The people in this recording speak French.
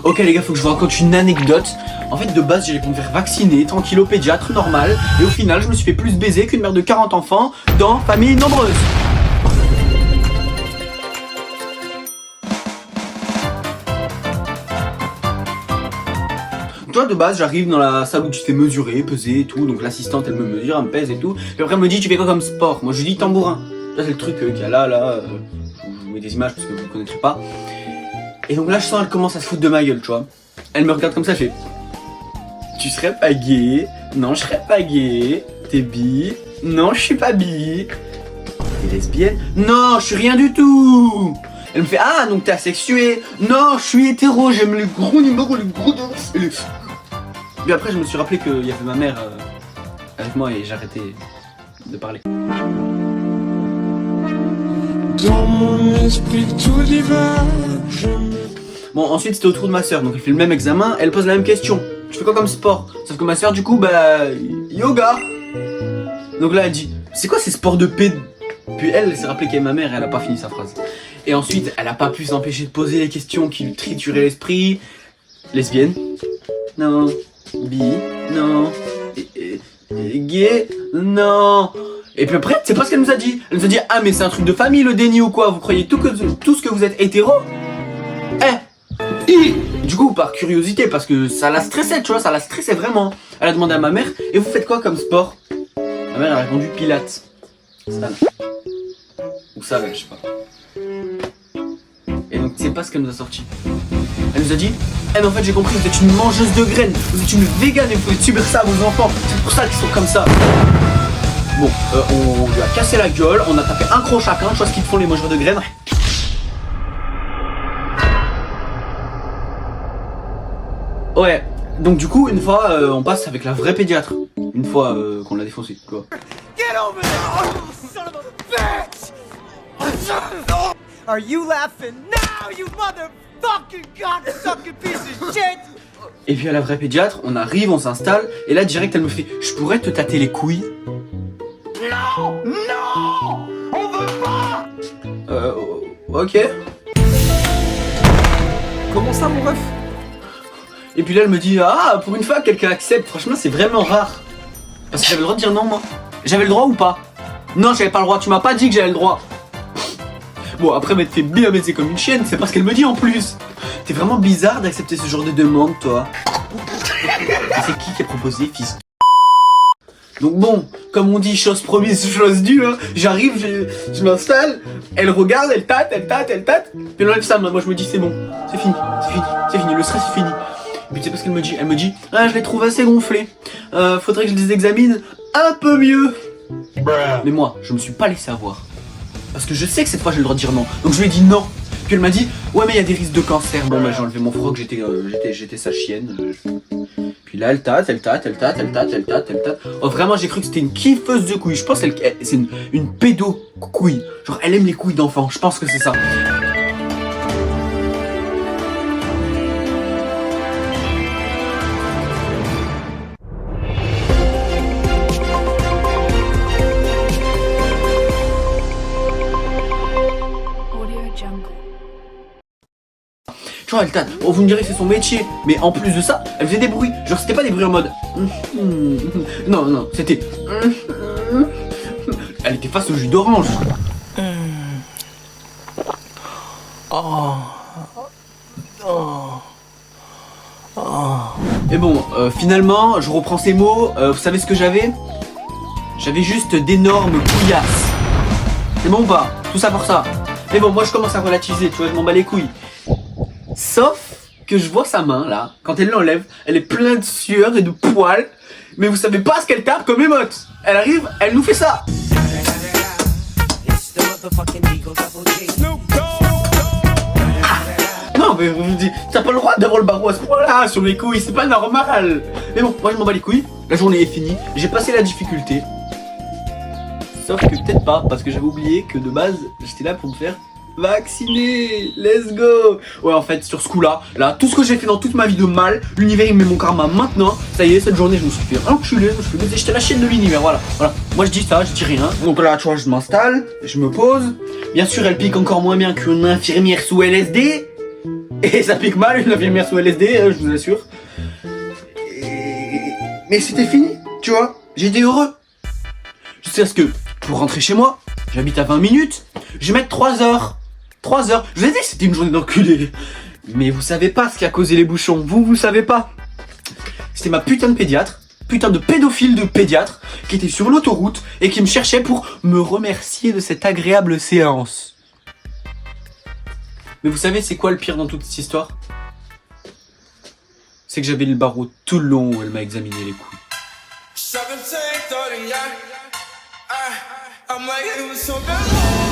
Ok les gars, faut que je vous raconte une anecdote. En fait de base j'allais pour me faire vacciner, tranquille au pédiatre, normal. Et au final je me suis fait plus baiser qu'une mère de 40 enfants dans famille nombreuse. Toi de base j'arrive dans la salle où tu te fais mesurer, peser et tout. Donc l'assistante elle me mesure, elle me pèse et tout. Puis après elle me dit tu fais quoi comme sport? Moi je lui dis tambourin. Là c'est le truc qu'il y a là. Je vous mets des images parce que vous ne connaîtrez pas. Et donc là je sens elle commence à se foutre de ma gueule, tu vois. Elle me regarde comme ça, elle fait tu serais pas gay? Non je serais pas gay. T'es bi? Non je suis pas bi. T'es lesbienne? Non je suis rien du tout. Elle me fait ah donc t'es asexué? Non je suis hétéro, j'aime les gros numéros, les gros... Puis après je me suis rappelé qu'il y avait ma mère avec moi et j'ai arrêté de parler. Dans mon esprit tout diverge. Bon ensuite c'était au tour de ma soeur, donc elle fait le même examen, elle pose la même question. Tu fais quoi comme sport? Sauf que ma soeur du coup bah yoga. Donc là elle dit c'est quoi ces sports de paix? Puis elle s'est rappelé qu'elle est ma mère et elle a pas fini sa phrase. Et ensuite elle a pas pu s'empêcher de poser les questions qui lui trituraient l'esprit. Lesbienne? Non. Bi? Non. Gay? Non. Et puis après, c'est pas ce qu'elle nous a dit. Elle nous a dit ah mais c'est un truc de famille le déni ou quoi? Vous croyez tout ce que vous êtes hétéro? Du coup par curiosité, parce que ça la stressait, tu vois, ça la stressait vraiment. Elle a demandé à ma mère et vous faites quoi comme sport? Ma mère a répondu pilates. Ça. Ou ça je sais pas. Et donc c'est pas ce qu'elle nous a sorti. Elle nous a dit mais en fait j'ai compris, vous êtes une mangeuse de graines, vous êtes une végane et vous pouvez subir ça à vos enfants. C'est pour ça qu'ils sont comme ça. Bon, on lui a cassé la gueule, on a tapé un croc chacun, tu vois ce qu'ils font les mangeurs de graines. Ouais, donc du coup, une fois, on passe avec la vraie pédiatre. Une fois qu'on l'a défoncé, quoi. Get over there! Oh, son of a bitch! Are you laughing now, you motherfucking cocksucking piece of shit? Et puis à la vraie pédiatre, on arrive, on s'installe, et là direct elle me fait je pourrais te tâter les couilles? Non! Non! On veut pas! Ok. Comment ça mon ref? Et puis là elle me dit ah pour une fois quelqu'un accepte, franchement c'est vraiment rare. Parce que j'avais le droit de dire non moi. J'avais le droit ou pas? Non j'avais pas le droit, tu m'as pas dit que j'avais le droit. Bon après m'être fait bien baiser comme une chienne, c'est pas ce qu'elle me dit en plus. T'es vraiment bizarre d'accepter ce genre de demande toi. C'est qui a proposé fils? Donc bon, comme on dit chose promise, chose due, hein. J'arrive, je m'installe, elle regarde, elle tâte, puis elle enlève ça, moi je me dis c'est bon, c'est fini, le stress est fini. Et puis tu sais pas ce qu'elle me dit? Elle me dit ah je les trouve assez gonflés, faudrait que je les examine un peu mieux. Mais moi, je me suis pas laissé avoir. Parce que je sais que cette fois j'ai le droit de dire non, donc je lui ai dit non. Puis elle m'a dit ouais mais il y a des risques de cancer. Bon bah j'ai enlevé mon froc, j'étais sa chienne. Puis là elle tâte. Oh vraiment j'ai cru que c'était une kiffeuse de couilles. Je pense que c'est une pédo couille. Genre elle aime les couilles d'enfant, je pense que c'est ça. Tu vois, elle tâte. Oh, vous me direz que c'est son métier, mais en plus de ça, elle faisait des bruits. Genre, c'était pas des bruits en mode. Non, c'était. Elle était face au jus d'orange. Et bon, finalement, je reprends ces mots. Vous savez ce que j'avais? J'avais juste d'énormes couillasses. C'est bon ou pas? Tout ça pour ça. Mais bon, moi je commence à relativiser, tu vois, je m'en bats les couilles. Sauf que je vois sa main là, quand elle l'enlève, elle est pleine de sueur et de poils. Mais vous savez pas ce qu'elle tape comme émote. Elle arrive, elle nous fait ça. Non mais vous me dites, t'as pas le droit d'avoir le barreau à ce point là sur les couilles, c'est pas normal. Mais bon, moi je m'en bats les couilles, la journée est finie, j'ai passé la difficulté. Sauf que peut-être pas, parce que j'avais oublié que de base, j'étais là pour me faire vacciner. Let's go. Ouais en fait sur ce coup là, tout ce que j'ai fait dans toute ma vie de mal, l'univers il me met mon karma maintenant. Ça y est, cette journée je me suis fait enculer, je me suis fait baiser, j'étais la chienne de l'univers, voilà. Moi je dis ça, je dis rien. Donc là tu vois je m'installe, je me pose. Bien sûr elle pique encore moins bien qu'une infirmière sous LSD. Et ça pique mal une infirmière sous LSD, je vous assure. Mais c'était fini, tu vois. J'étais heureux. Jusqu'à ce que, pour rentrer chez moi, j'habite à 20 minutes, je vais mettre 3 heures. 3 heures. Je vous ai dit que c'était une journée d'enculé. Mais vous savez pas ce qui a causé les bouchons. Vous savez pas. C'était ma putain de pédiatre, putain de pédophile de pédiatre, qui était sur l'autoroute et qui me cherchait pour me remercier de cette agréable séance. Mais vous savez c'est quoi le pire dans toute cette histoire? C'est que j'avais le barreau tout le long où elle m'a examiné les couilles. I'm like, it was so bad.